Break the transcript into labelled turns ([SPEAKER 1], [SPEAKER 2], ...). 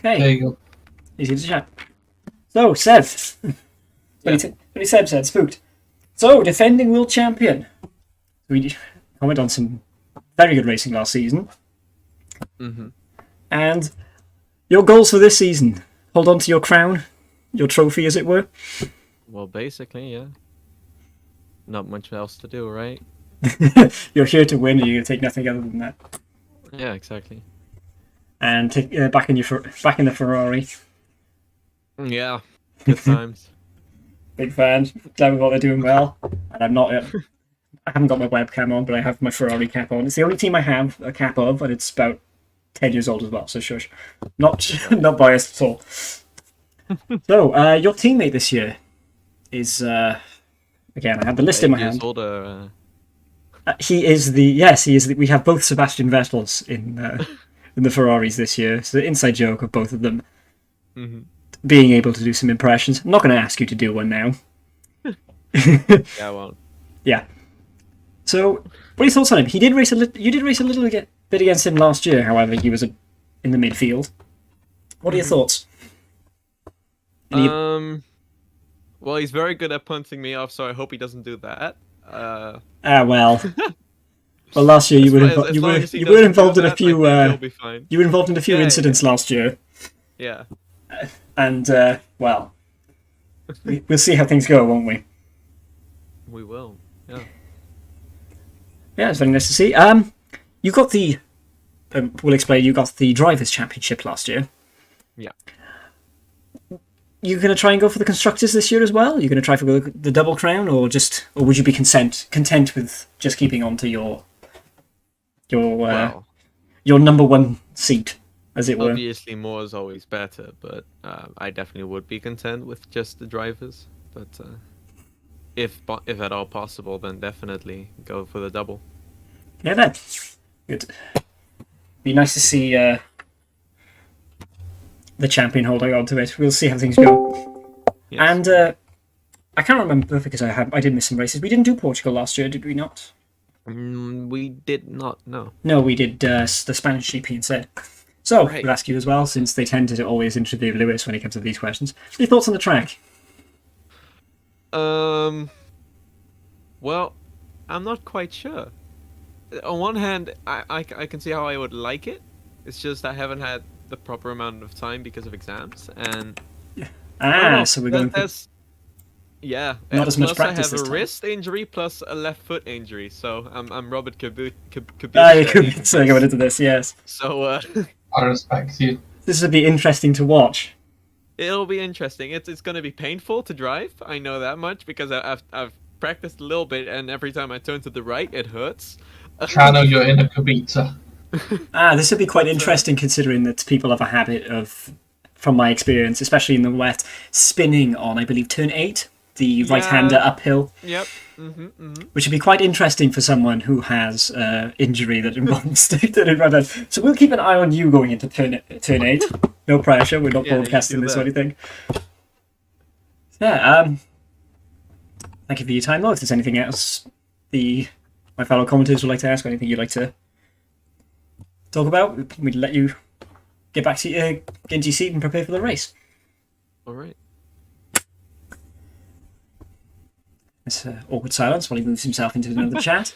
[SPEAKER 1] Okay.
[SPEAKER 2] There you go.
[SPEAKER 1] Easy to chat. So, Seb. When Seb said, spooked. So, defending world champion. We comment on some very good racing last season.
[SPEAKER 3] Mm-hmm.
[SPEAKER 1] And your goals for this season. Hold on to your crown. Your trophy, as it were.
[SPEAKER 3] Well, basically, yeah. Not much else to do, right?
[SPEAKER 1] You're here to win, and you're going to take nothing other than that.
[SPEAKER 3] Yeah, exactly.
[SPEAKER 1] And take back in the Ferrari.
[SPEAKER 3] Yeah, good times.
[SPEAKER 1] Big fan. Glad with what they're doing well. And I'm not. I haven't got my webcam on, but I have my Ferrari cap on. It's the only team I have a cap of, and it's about 10 years old as well. So shush. Not biased at all. So your teammate this year is again. I have the list in my hand.
[SPEAKER 3] Older,
[SPEAKER 1] He is the we have both Sebastian Vettels in the Ferraris this year. So the inside joke of both of them being able to do some impressions. I'm not going to ask you to do one now.
[SPEAKER 3] Yeah, I won't.
[SPEAKER 1] Yeah. So, what are your thoughts on him? You did race a little bit against him last year. However, he was in the midfield. What are your thoughts?
[SPEAKER 3] Well, he's very good at punting me off, so I hope he doesn't do that.
[SPEAKER 1] Well, last year you were involved in a few.
[SPEAKER 3] He'll be fine.
[SPEAKER 1] You were involved in a few incidents last year.
[SPEAKER 3] Yeah.
[SPEAKER 1] And well, we'll see how things go, won't we?
[SPEAKER 3] We will. Yeah.
[SPEAKER 1] Yeah, it's very nice to see. You got the. We'll explain. You got the drivers' championship last year.
[SPEAKER 3] Yeah.
[SPEAKER 1] You going to try and go for the constructors this year as well? You're going to try for the double crown, or would you be content with just keeping on to your number one seat, as it were?
[SPEAKER 3] Obviously, more is always better, but I definitely would be content with just the drivers. But if at all possible, then definitely go for the double.
[SPEAKER 1] Yeah, then. Good. Be nice to see the champion holding on to it. We'll see how things go.
[SPEAKER 3] Yes.
[SPEAKER 1] And I can't remember because I did miss some races. We didn't do Portugal last year, did we not?
[SPEAKER 3] We did not. No.
[SPEAKER 1] No, we did the Spanish GP instead. So,
[SPEAKER 3] Right.
[SPEAKER 1] we'll ask you as well, since they tend to always interview Lewis when it comes to these questions. What are your thoughts on the track?
[SPEAKER 3] Well, I'm not quite sure. On one hand, I can see how I would like it. It's just I haven't had the proper amount of time because of exams, and
[SPEAKER 1] So we're going for
[SPEAKER 3] yeah,
[SPEAKER 1] not as much
[SPEAKER 3] plus
[SPEAKER 1] practice
[SPEAKER 3] I have
[SPEAKER 1] this
[SPEAKER 3] a
[SPEAKER 1] time.
[SPEAKER 3] wrist injury plus a left foot injury, so I'm Robert
[SPEAKER 1] you could be going into this, yes.
[SPEAKER 3] So
[SPEAKER 2] I respect you.
[SPEAKER 1] This would be interesting to watch.
[SPEAKER 3] it'll be interesting. It's going to be painful to drive. I know that much because I've practiced a little bit, and every time I turn to the right, it hurts.
[SPEAKER 2] Channel your inner Kubica.
[SPEAKER 1] This would be quite interesting considering that people have a habit of, from my experience, especially in the West, spinning on, I believe, turn 8, the right-hander uphill.
[SPEAKER 3] Yep.
[SPEAKER 1] Which would be quite interesting for someone who has injury that involves turning right hand. So we'll keep an eye on you going into turn 8. No pressure, we're not broadcasting this or anything. Yeah, thank you for your time, though. If there's anything else my fellow commentators would like to ask, or anything you'd like to talk about, we'd let you get back to get into your seat and prepare for the race.
[SPEAKER 3] All right.
[SPEAKER 1] It's awkward silence while he moves himself into another chat.